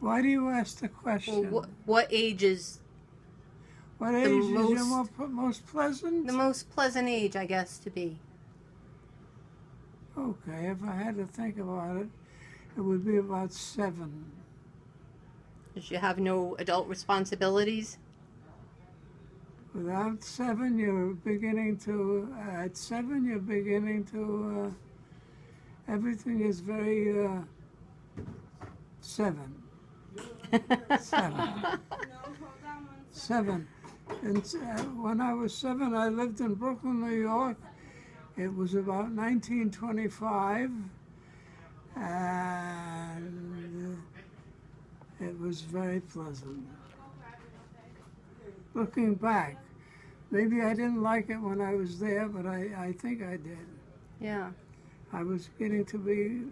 Why do you ask the question? Well, what age is What age is your most pleasant? the most pleasant age, I guess, to be? Okay, if I had to think about it, it would be about 7. Because you have no adult responsibilities? Without 7, you're beginning to, at 7, you're beginning to, everything is very, 7. 7. 7. And when I was 7, I lived in Brooklyn, New York. It was about 1925, and it was very pleasant. Looking back, maybe I didn't like it when I was there, but I think I did. Yeah. I was getting to be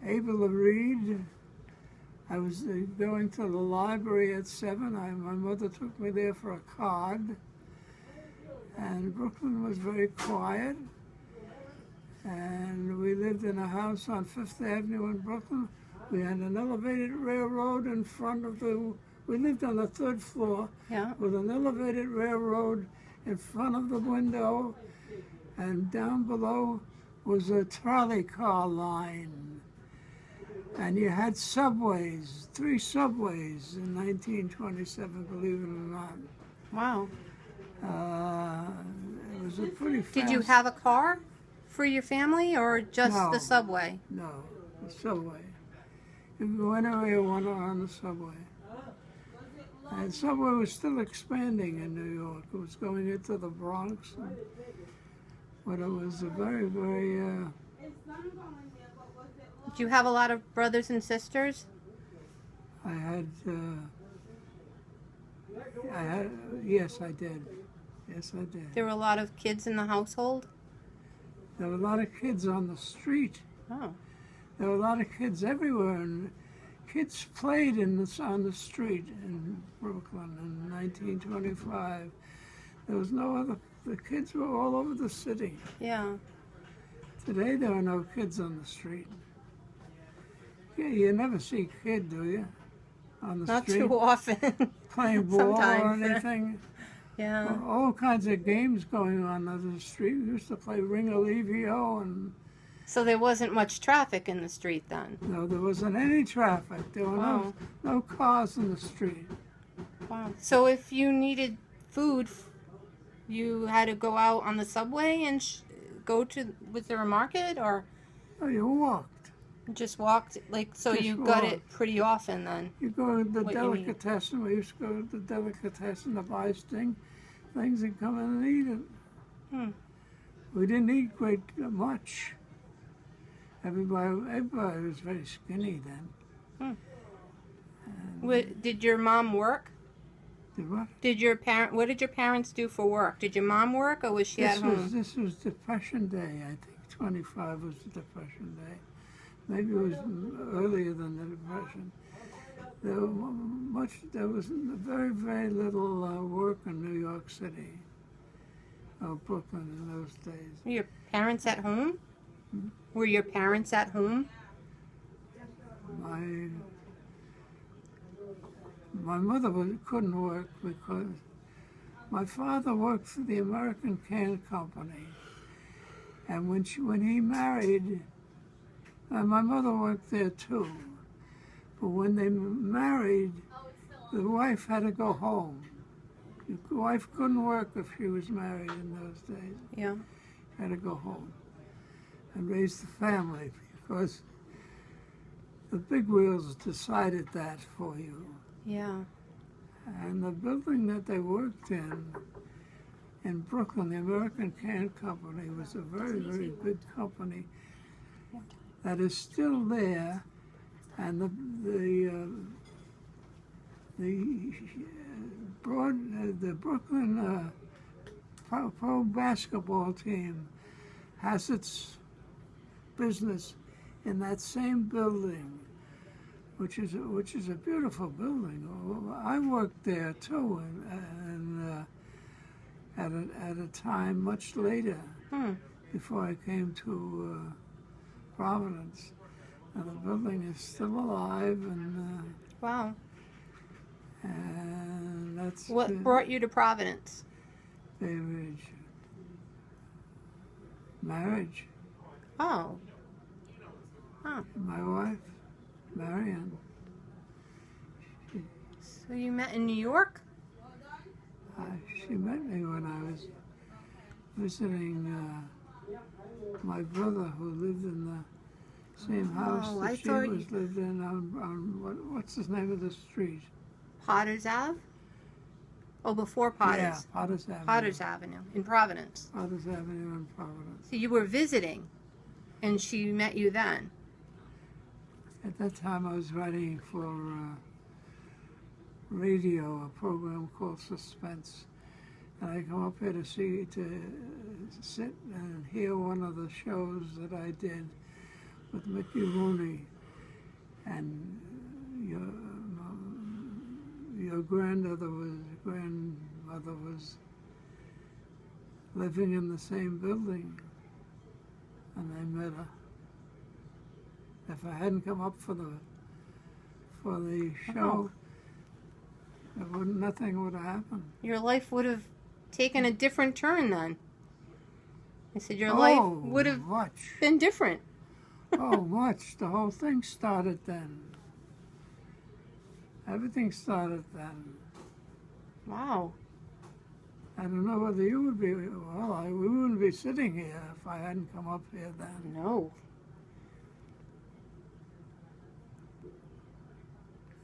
able to read. I was going to the library at 7. My mother took me there for a card. And Brooklyn was very quiet. And we lived in a house on 5th Avenue in Brooklyn. We had an elevated railroad in front of we lived on the 3rd floor with an elevated railroad in front of the window. And down below was a trolley car line. And you had subways, 3 subways in 1927, believe it or not. Wow. It was a pretty fast... Did you have a car for your family or just the subway? No, the subway. You could go anywhere you wanted on the subway. And the subway was still expanding in New York. It was going into the Bronx. But it was a very, very... Did you have a lot of brothers and sisters? I had, yes, I did. Yes, I did. There were a lot of kids in the household? There were a lot of kids on the street. Oh. There were a lot of kids everywhere, and kids played on the street in Brooklyn in 1925. There was no other, the kids were all over the city. Yeah. Today there are no kids on the street. Yeah, you never see a kid, do you? On the street? Not too often. Playing ball or anything. Yeah. All kinds of games going on the street. We used to play Ring-a-Levio and... So there wasn't much traffic in the street then? No, there wasn't any traffic. There were no cars in the street. Wow. So if you needed food, you had to go out on the subway and was there a market or? Oh, you walked. Just walked, like, so Just you walked. got it pretty often then? You go to the delicatessen. We used to go to the delicatessen to buy things and come in and eat it. We didn't eat much. Everybody was very skinny then. Did your mom work? Did what? What did your parents do for work? Did your mom work or was she at home? This was Depression Day, I think. 25 was the Depression Day. Maybe it was earlier than the Depression. There was very, very little work in New York City, or Brooklyn in those days. Were your parents at home? Were your parents at home? My mother couldn't work because my father worked for the American Can Company. And when he married, my mother worked there too. But when they married, the wife had to go home. The wife couldn't work if she was married in those days. Yeah. Had to go home and raise the family because the big wheels decided that for you. Yeah. And the building that they worked in Brooklyn, the American Can Company, was a very, very good company that is still there. And the Brooklyn pro basketball team has its business in that same building, which is a beautiful building. I worked there too, and at a time much later, before I came to Providence. And the building is still alive, and Wow. And that's What brought you to Providence? Marriage. Oh. Huh. My wife, Marion. So you met in New York? She met me when I was visiting my brother who lived in the same house Oh, that she lived in on what's the name of the street? Potter's Ave? Oh, before Potter's. Yeah, Potter's Avenue. Potter's Avenue in Providence. Potter's Avenue in Providence. So you were visiting, and she met you then? At that time I was writing for radio, a program called Suspense. And I come up here to sit and hear one of the shows that I did with Mickey Rooney. And your grandmother was living in the same building, and I met her. If I hadn't come up for the show, nothing would have happened. Your life would have taken a different turn then. I said your life would have been different. Oh, much. The whole thing started then. Everything started then. Wow. I don't know whether you would be, well, we wouldn't be sitting here if I hadn't come up here then. No.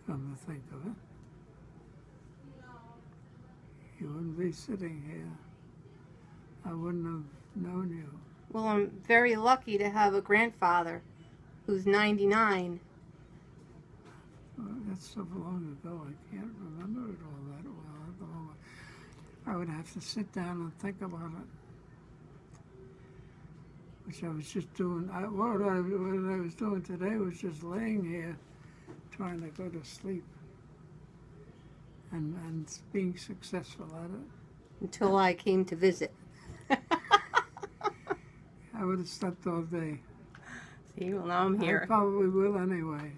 Come to think of it. You wouldn't be sitting here. I wouldn't have known you. Well, I'm very lucky to have a grandfather who's 99. Well, that's so long ago, I can't remember it all that well at the moment. I would have to sit down and think about it, which I was just doing. What I was doing today was just laying here trying to go to sleep and being successful at it. Until I came to visit. I would have slept all day. See, well now I'm here. I probably will anyway.